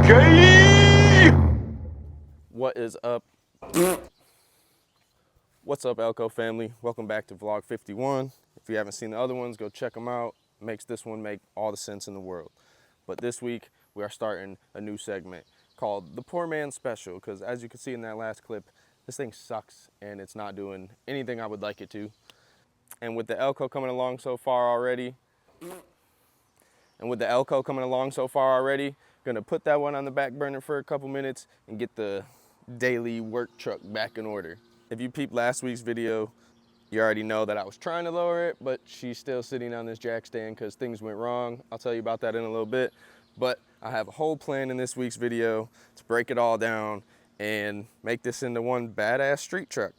Okay. What is up? What's up, Elko family? Welcome back to vlog 51. If you haven't seen the other ones, go check them out. Makes this one make all the sense in the world. But this week, we are starting a new segment called the Poor Man Special, because as you can see in that last clip, this thing sucks and it's not doing anything I would like it to. And with the Elko coming along so far already, gonna put that one on the back burner for a couple minutes and get the daily work truck back in order. If you peeped last week's video, you already know that I was trying to lower it, but she's still sitting on this jack stand because things went wrong. I'll tell you about that in a little bit. But I have a whole plan in this week's video to break it all down and make this into one badass street truck.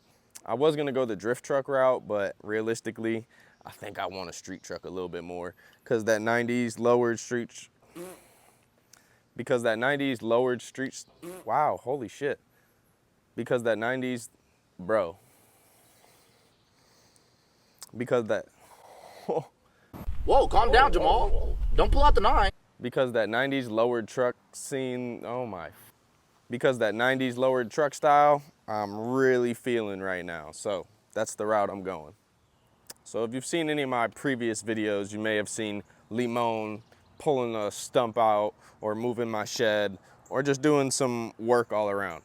I was gonna go the drift truck route, but realistically, I think I want a street truck a little bit more because that 90s lowered street, wow, holy shit. Because that 90s, bro. Because that, Whoa, calm down, Jamal. Don't pull out the 9. because that 90s lowered truck scene, oh my. Because that 90s lowered truck style, I'm really feeling right now. So that's the route I'm going. So if you've seen any of my previous videos, you may have seen Límon pulling a stump out or moving my shed or just doing some work all around.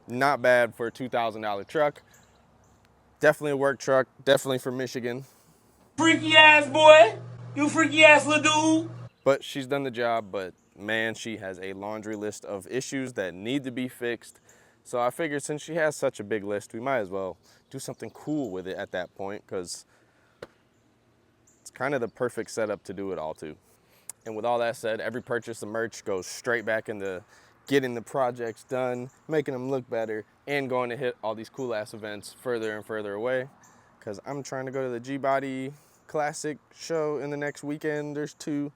Not bad for a $2,000 truck. Definitely a work truck, definitely for Michigan. Freaky ass boy. You freaky ass little dude. But she's done the job, but man, she has a laundry list of issues that need to be fixed. So I figured since she has such a big list, we might as well do something cool with it at that point, because it's kind of the perfect setup to do it all to. And with all that said, every purchase of merch goes straight back into getting the projects done, making them look better, and going to hit all these cool ass events further and further away. Because I'm trying to go to the G-Body Classic show in the next weekend. There's 2.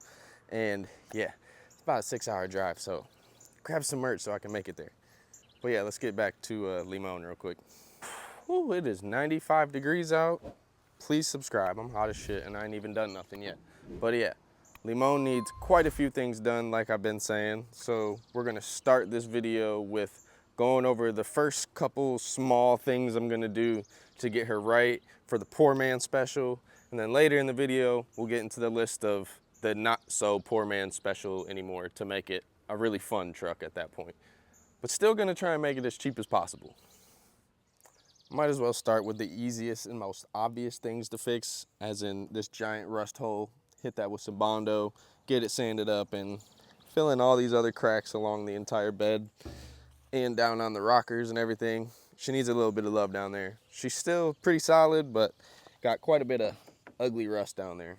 And yeah, it's about a 6-hour drive, so grab some merch so I can make it there. But yeah, let's get back to Límon real quick. Ooh, it is 95 degrees out. Please subscribe, I'm hot as shit and I ain't even done nothing yet. But yeah, Límon needs quite a few things done, like I've been saying. So we're gonna start this video with going over the first couple small things I'm gonna do to get her right for the poor man special. And then later in the video, we'll get into the list of the not so poor man special anymore to make it a really fun truck at that point. But still gonna try and make it as cheap as possible. Might as well start with the easiest and most obvious things to fix, as in this giant rust hole. Hit that with some Bondo, get it sanded up, and fill in all these other cracks along the entire bed and down on the rockers and everything. She needs a little bit of love down there. She's still pretty solid, but got quite a bit of ugly rust down there.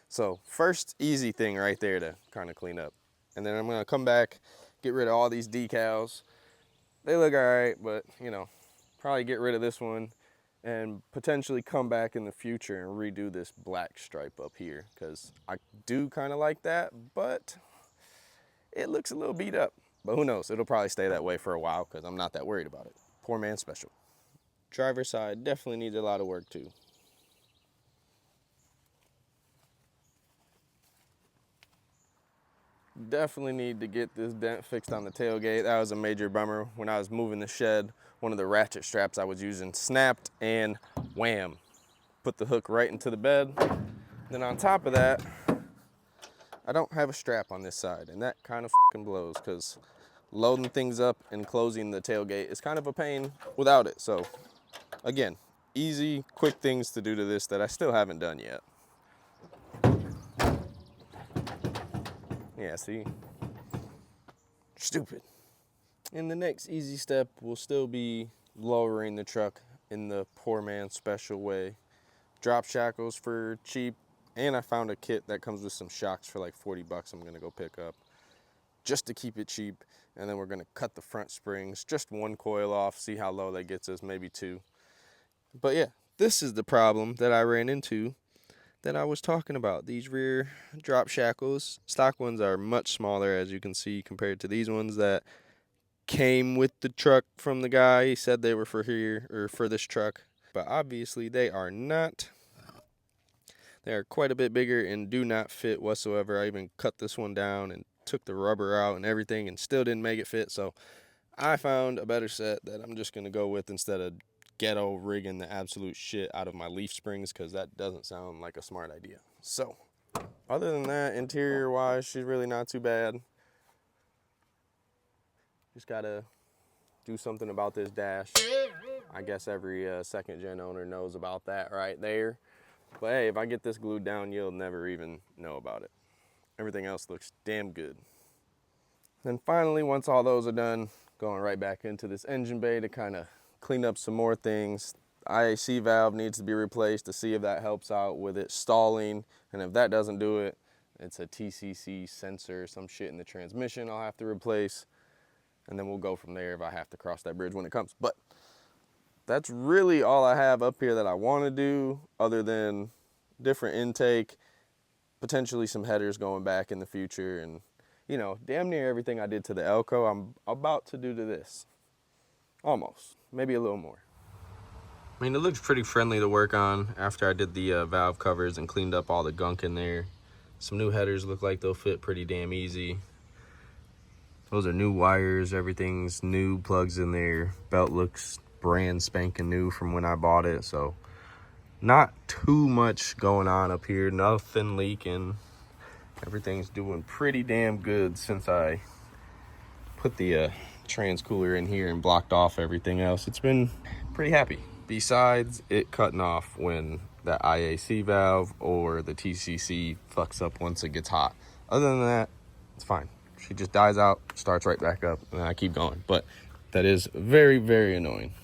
So first easy thing right there to kind of clean up. And then I'm gonna come back, get rid of all these decals. They look all right, but you know, probably get rid of this one and potentially come back in the future and redo this black stripe up here, because I do kind of like that, but it looks a little beat up. But who knows, it'll probably stay that way for a while because I'm not that worried about it. Poor man special. Driver's side definitely needs a lot of work too. Definitely need to get this dent fixed on the tailgate. That was a major bummer. When I was moving the shed, one of the ratchet straps I was using snapped and wham, put the hook right into the bed. Then on top of that, I don't have a strap on this side, and that kind of fucking blows because loading things up and closing the tailgate is kind of a pain without it. So again, easy, quick things to do to this that I still haven't done yet. Yeah, see? Stupid. And the next easy step will still be lowering the truck in the poor man special way. Drop shackles for cheap, and I found a kit that comes with some shocks for like 40 bucks I'm gonna go pick up just to keep it cheap. And then we're gonna cut the front springs, just 1 coil off, see how low that gets us, maybe 2. But yeah, this is the problem that I ran into that I was talking about. These rear drop shackles, stock ones are much smaller, as you can see, compared to these ones that came with the truck from the guy. He said they were for here, or for this truck, but obviously they are not. They are quite a bit bigger and do not fit whatsoever. I even cut this one down and took the rubber out and everything and still didn't make it fit. So I found a better set that I'm just going to go with instead of ghetto rigging the absolute shit out of my leaf springs, because that doesn't sound like a smart idea. So other than that, interior wise, she's really not too bad. Just gotta do something about this dash. I guess every second gen owner knows about that right there. But hey, if I get this glued down, you'll never even know about it. Everything else looks damn good. Then finally, once all those are done, going right back into this engine bay to kind of clean up some more things. The IAC valve needs to be replaced to see if that helps out with it stalling. And if that doesn't do it, it's a TCC sensor, some shit in the transmission I'll have to replace. And then we'll go from there if I have to cross that bridge when it comes. But that's really all I have up here that I want to do, other than different intake, potentially some headers going back in the future, and you know, damn near everything I did to the Elko, I'm about to do to this. Almost, maybe a little more. I mean, it looks pretty friendly to work on after I did the valve covers and cleaned up all the gunk in there. Some new headers look like they'll fit pretty damn easy. Those are new wires, everything's new, plugs in there. Belt looks brand spanking new from when I bought it, so not too much going on up here, nothing leaking. Everything's doing pretty damn good since I put the trans cooler in here and blocked off everything else. It's been pretty happy. Besides it cutting off when the IAC valve or the TCC fucks up once it gets hot. Other than that, it's fine. She just dies out, starts right back up, and I keep going. But that is very, very annoying.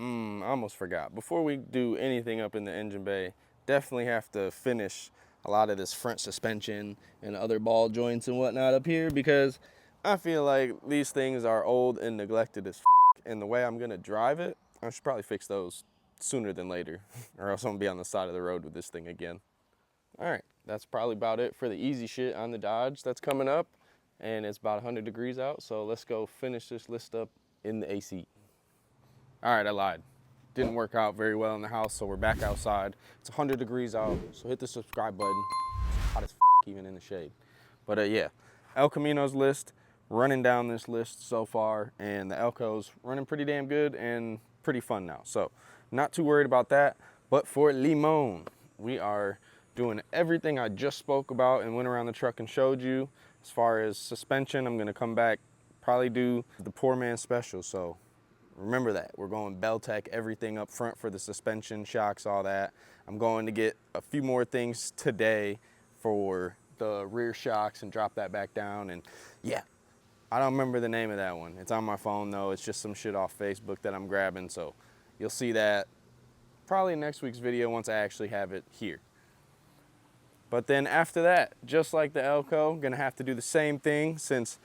I almost forgot. Before we do anything up in the engine bay, definitely have to finish a lot of this front suspension and other ball joints and whatnot up here, because I feel like these things are old and neglected as f, and the way I'm gonna drive it, I should probably fix those sooner than later, or else I'm gonna be on the side of the road with this thing again. All right, that's probably about it for the easy shit on the Dodge that's coming up, and it's about 100 degrees out, so let's go finish this list up in the AC. All right, I lied. Didn't work out very well in the house, so we're back outside. It's 100 degrees out, so hit the subscribe button. It's hot as f, even in the shade. But yeah, El Camino's list, running down this list so far, and the Elko's running pretty damn good and pretty fun now. So not too worried about that. But for Límon, we are doing everything I just spoke about and went around the truck and showed you. As far as suspension, I'm gonna come back, probably do the poor man special. So remember that. We're going Beltec, everything up front for the suspension, shocks, all that. I'm going to get a few more things today for the rear shocks and drop that back down. And yeah, I don't remember the name of that one. It's on my phone though. It's just some shit off Facebook that I'm grabbing. So you'll see that probably in next week's video once I actually have it here. But then after that, just like the Elko, gonna have to do the same thing, since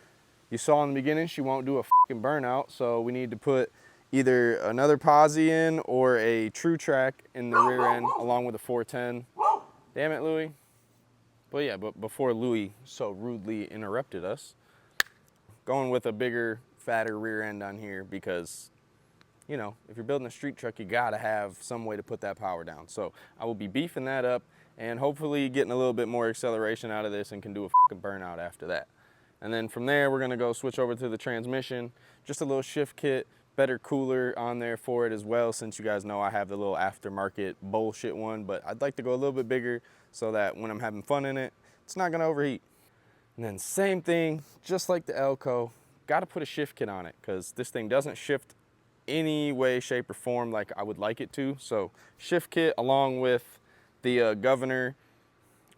you saw in the beginning she won't do a fucking burnout, so we need to put either another posi in or a true track in the rear end along with a 410. Damn it, Louie. But yeah, but before Louie so rudely interrupted us, going with a bigger, fatter rear end on here, because you know, if you're building a street truck, you gotta have some way to put that power down. So I will be beefing that up and hopefully getting a little bit more acceleration out of this and can do a fucking burnout after that. And then from there, we're gonna go switch over to the transmission, just a little shift kit, better cooler on there for it as well, since you guys know I have the little aftermarket bullshit one, but I'd like to go a little bit bigger so that when I'm having fun in it, it's not gonna overheat. And then same thing, just like the Elko, gotta put a shift kit on it, because this thing doesn't shift any way, shape, or form like I would like it to. So shift kit along with the governor.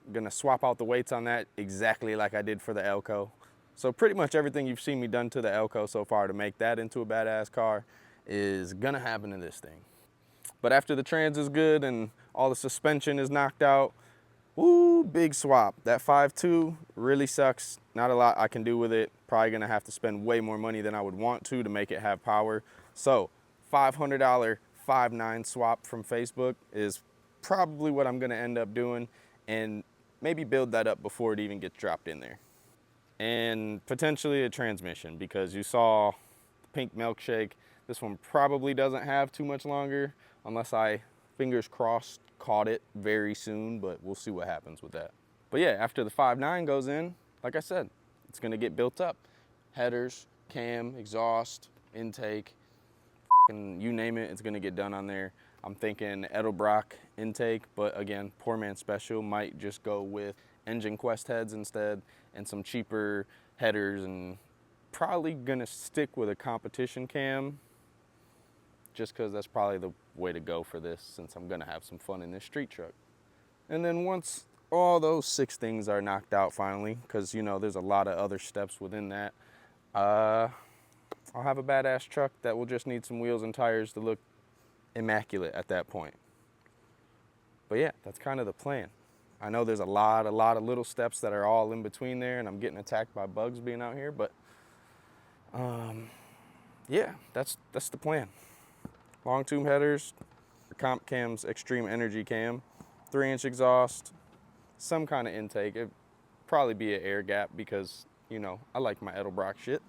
I'm gonna swap out the weights on that exactly like I did for the Elko. So pretty much everything you've seen me done to the Elko so far to make that into a badass car is gonna happen to this thing. But after the trans is good and all the suspension is knocked out, woo, big swap. That 5.2 really sucks. Not a lot I can do with it. Probably gonna have to spend way more money than I would want to make it have power. So $500 5.9 swap from Facebook is probably what I'm gonna end up doing, and maybe build that up before it even gets dropped in there. And potentially a transmission, because you saw the pink milkshake. This one probably doesn't have too much longer, unless I, fingers crossed, caught it very soon, but we'll see what happens with that. But yeah, after the 5.9 goes in, like I said, it's gonna get built up. Headers, cam, exhaust, intake, and you name it, it's gonna get done on there. I'm thinking Edelbrock intake, but again, poor man special, might just go with engine quest heads instead and some cheaper headers, and probably gonna stick with a competition cam just because that's probably the way to go for this, since I'm gonna have some fun in this street truck. And then once all those 6 things are knocked out finally, because you know there's a lot of other steps within that, I'll have a badass truck that will just need some wheels and tires to look immaculate at that point. But yeah, that's kind of the plan. I know there's a lot of little steps that are all in between there, and I'm getting attacked by bugs being out here, but yeah, that's the plan. Long tube headers, comp cam's extreme energy cam, 3-inch exhaust, some kind of intake. It'd probably be an air gap because, you know, I like my Edelbrock shit.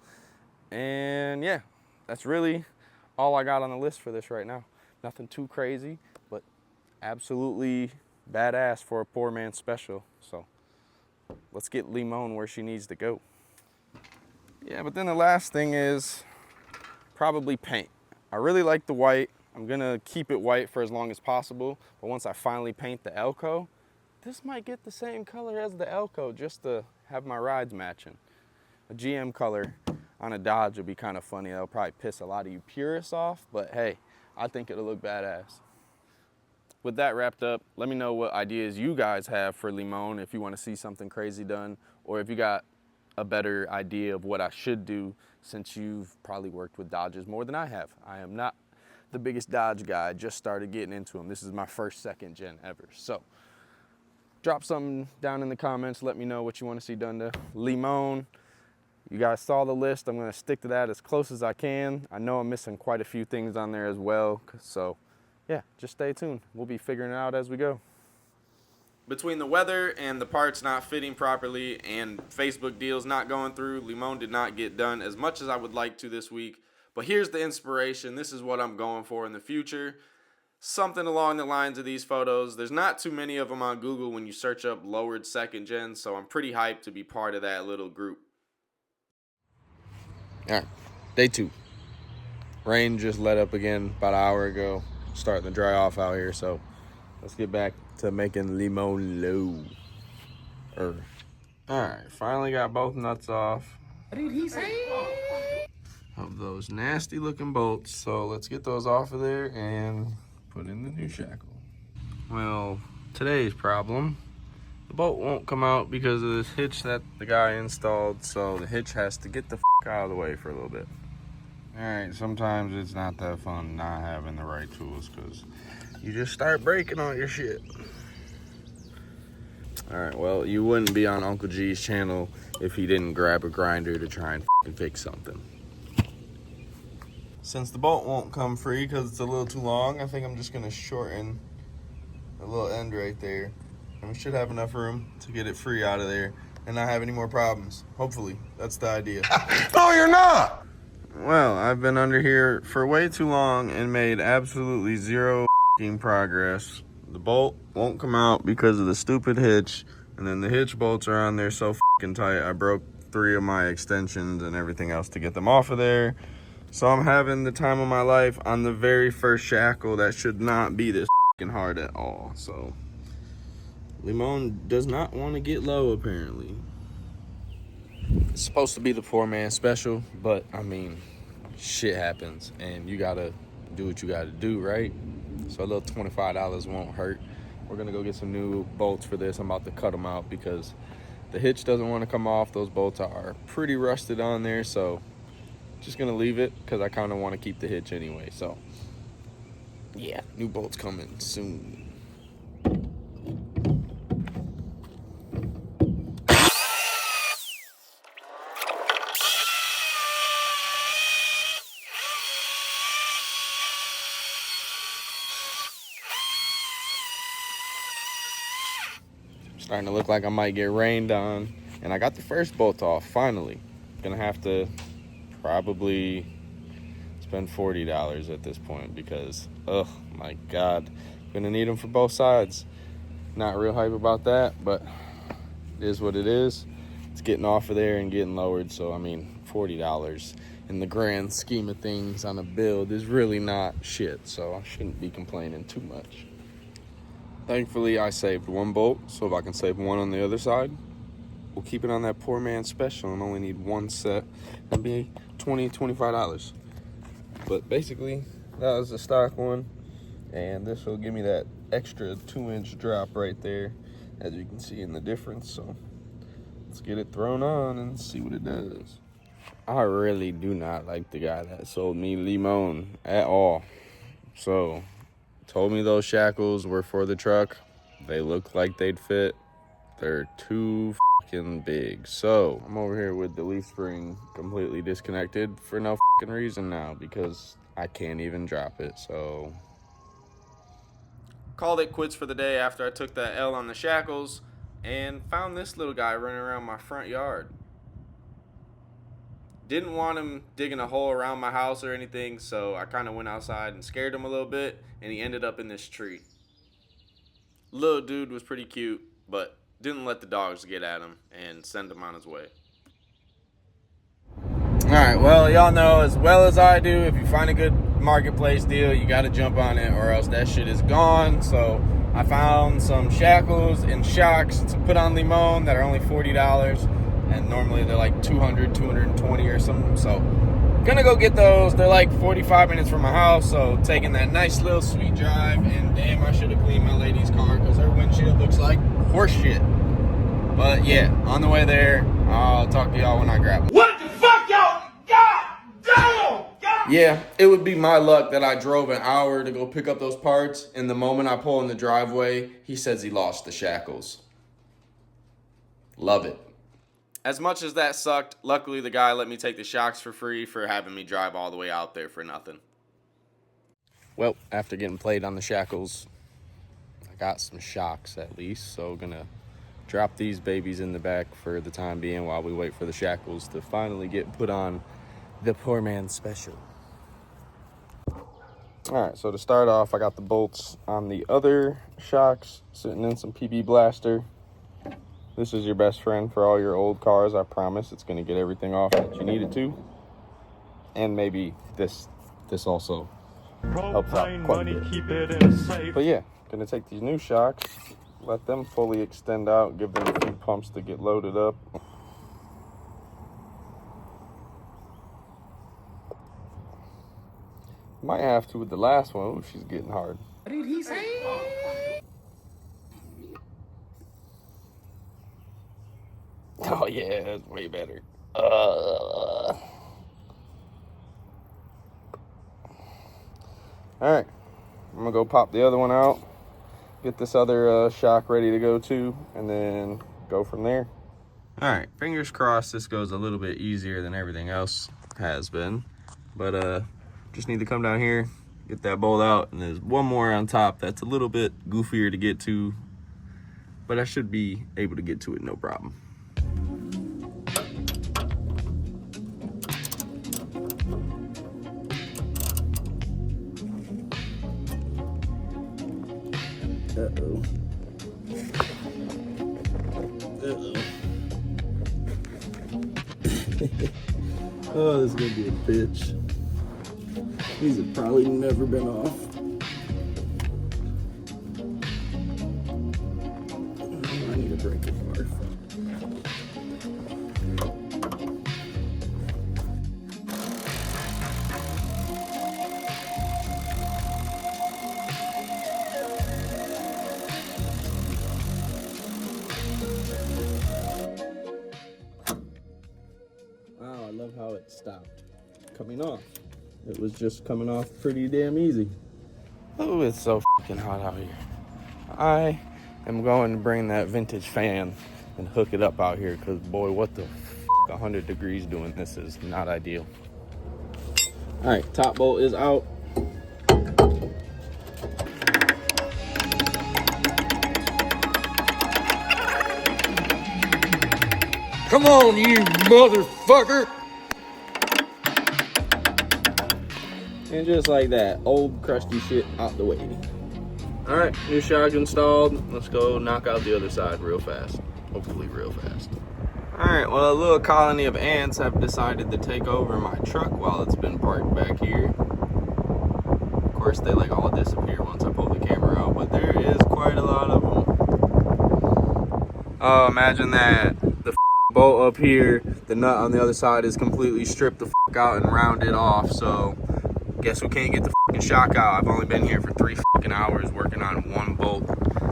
And yeah, that's really all I got on the list for this right now. Nothing too crazy, but absolutely badass for a poor man special. So let's get Límon where she needs to go. Yeah, but then the last thing is probably paint. I really like the white. I'm gonna keep it white for as long as possible, but once I finally paint the Elko, this might get the same color as the Elko just to have my rides matching. A GM color on a Dodge would be kind of funny. That'll probably piss a lot of you purists off, but hey, I think it'll look badass. With that wrapped up, let me know what ideas you guys have for Límon, if you want to see something crazy done, or if you got a better idea of what I should do, since you've probably worked with Dodges more than I have. I am not the biggest Dodge guy. I just started getting into them. This is my first 2nd gen ever. So drop something down in the comments. Let me know what you want to see done to Límon. You guys saw the list. I'm going to stick to that as close as I can. I know I'm missing quite a few things on there as well. So yeah, just stay tuned. We'll be figuring it out as we go. Between the weather and the parts not fitting properly and Facebook deals not going through, Límon did not get done as much as I would like to this week. But here's the inspiration. This is what I'm going for in the future. Something along the lines of these photos. There's not too many of them on Google when you search up lowered 2nd gen, so I'm pretty hyped to be part of that little group. All right, day 2. Rain just let up again about an hour ago. Starting to dry off out here, so let's get back to making Límon low. All right, finally got both nuts off. What did he say? Of those nasty looking bolts. So let's get those off of there and put in the new shackle. Well, today's problem, the bolt won't come out because of this hitch that the guy installed, so the hitch has to get the out of the way for a little bit. All right, sometimes it's not that fun not having the right tools because you just start breaking all your shit. All right, well, you wouldn't be on Uncle G's channel if he didn't grab a grinder to try and fix something. Since the bolt won't come free because it's a little too long, I think I'm just gonna shorten the little end right there. And we should have enough room to get it free out of there and not have any more problems. Hopefully, that's the idea. No, you're not! Well, I've been under here for way too long and made absolutely zero progress. The bolt won't come out because of the stupid hitch, and then the hitch bolts are on there so tight I broke 3 of my extensions and everything else to get them off of there. So I'm having the time of my life on the very first shackle that should not be this hard at all. So Límon does not want to get low apparently. It's supposed to be the poor man special, but I mean, shit happens and you gotta do what you gotta do, right? So a little $25 won't hurt. We're gonna go get some new bolts for this. I'm about to cut them out because the hitch doesn't want to come off. Those bolts are pretty rusted on there, so just gonna leave it because I kind of want to keep the hitch anyway. So yeah, new bolts coming soon. Starting to look like I might get rained on, and I got the first bolt off finally. Gonna have to probably spend $40 at this point because oh my god, gonna need them for both sides. Not real hype about that, but it is what it is. it's getting off of there and getting lowered. So, I mean, $40 in the grand scheme of things on a build is really not shit. So I shouldn't be complaining too much. Thankfully, I saved one bolt, so if I can save one on the other side, we'll keep it on that poor man's special and only need one set. That'd be $20, $25. But basically, that was the stock one, and this will give me that extra 2-inch drop right there, as you can see in the difference. So let's get it thrown on and see what it does. I really do not like the guy that sold me Límon at all. So told me those shackles were for the truck. They look like they'd fit. They're too fucking big. So I'm over here with the leaf spring completely disconnected for no fucking reason now, because I can't even drop it. So called it quits for the day after I took that L on the shackles and found this little guy running around my front yard. Didn't want him digging a hole around my house or anything, so I kind of went outside and scared him a little bit, and he ended up in this tree. Little dude was pretty cute, but didn't let the dogs get at him and send him on his way. Alright, well, y'all know as well as I do, if you find a good marketplace deal, you got to jump on it or else that shit is gone. So I found some shackles and shocks to put on Límon that are only $40. And normally they're like 200, 220 or something. So gonna go get those. They're like 45 minutes from my house. So taking that nice little sweet drive. And damn, I should have cleaned my lady's car because her windshield looks like horse shit. But yeah, on the way there, I'll talk to y'all when I grab them. What the fuck, y'all? God damn! God. Yeah, it would be my luck that I drove an hour to go pick up those parts. And the moment I pull in the driveway, he says he lost the shackles. Love it. As much as that sucked, luckily the guy let me take the shocks for free for having me drive all the way out there for nothing. Well, after getting played on the shackles, I got some shocks at least. So gonna drop these babies in the back for the time being while we wait for the shackles to finally get put on the poor man's special. Alright, so to start off, I got the bolts on the other shocks sitting in some PB Blaster. This is your best friend for all your old cars, I promise. It's going to get everything off that you need it to. And maybe this also helps out quite a bit. But yeah, going to take these new shocks, let them fully extend out, give them a few pumps to get loaded up. Might have to with the last one. Ooh, she's getting hard. What did he say? Oh yeah, that's way better. All right, I'm gonna go pop the other one out, get this other shock ready to go too, and then go from there. All right, fingers crossed this goes a little bit easier than everything else has been, but just need to come down here, get that bolt out, and there's one more on top that's a little bit goofier to get to, but I should be able to get to it no problem. Uh-oh. Oh, this is gonna be a bitch. These have probably never been off. I need a breaker bar. Wow, I love how it stopped coming off. It was just coming off pretty damn easy. Oh, it's so fucking hot out here. I am going to bring that vintage fan and hook it up out here because, boy, what the 100 degrees doing this is not ideal. All right, top bolt is out. Come on, you motherfucker! And just like that, old crusty shit out the way. All right, new shock installed. Let's go knock out the other side real fast. Hopefully real fast. All right, right, well, a little colony of ants have decided to take over my truck while it's been parked back here. Of course, they like all disappear once I pull the camera out, but there is quite a lot of them. Oh, imagine that. The bolt up here, the nut on the other side is completely stripped the out and rounded off, so guess we can't get the shock out. I've only been here for 3 hours working on one bolt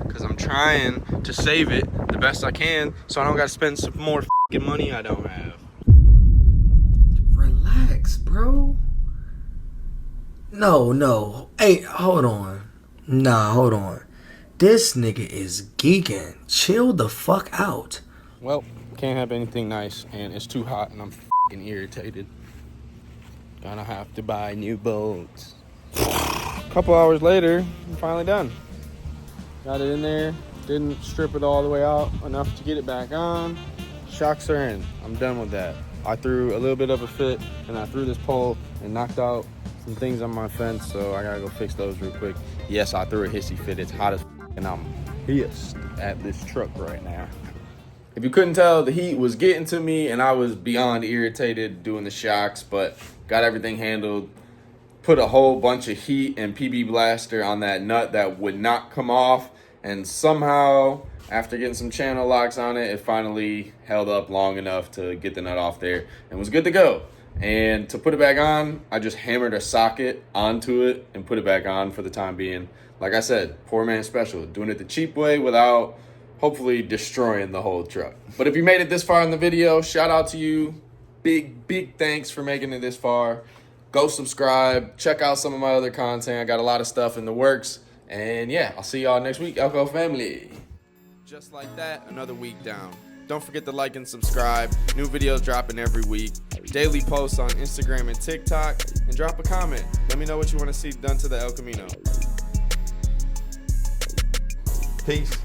because I'm trying to save it the best I can so I don't gotta spend some more money I don't have. Relax, bro. No. Hey, hold on. Nah, hold on. This nigga is geeking. Chill the fuck out. Well, can't have anything nice and it's too hot and I'm irritated. Gonna have to buy new bolts. A couple hours later, I'm finally done. Got it in there, didn't strip it all the way out enough to get it back on. Shocks are in, I'm done with that. I threw a little bit of a fit and I threw this pole and knocked out some things on my fence, so I gotta go fix those real quick. Yes, I threw a hissy fit, it's hot as and I'm pissed at this truck right now. If you couldn't tell, the heat was getting to me and I was beyond irritated doing the shocks, but got everything handled. Put a whole bunch of heat and PB blaster on that nut that would not come off, and somehow after getting some channel locks on it, it finally held up long enough to get the nut off there and was good to go. And to put it back on, I just hammered a socket onto it and put it back on for the time being. Like I said, poor man special, doing it the cheap way without hopefully destroying the whole truck. But if you made it this far in the video, shout out to you. Big thanks for making it this far. Go subscribe, check out some of my other content. I got a lot of stuff in the works. And yeah, I'll see y'all next week. Elko family. Just like that, another week down. Don't forget to like and subscribe. New videos dropping every week. Daily posts on Instagram and TikTok. And drop a comment. Let me know what you want to see done to the El Camino. Peace.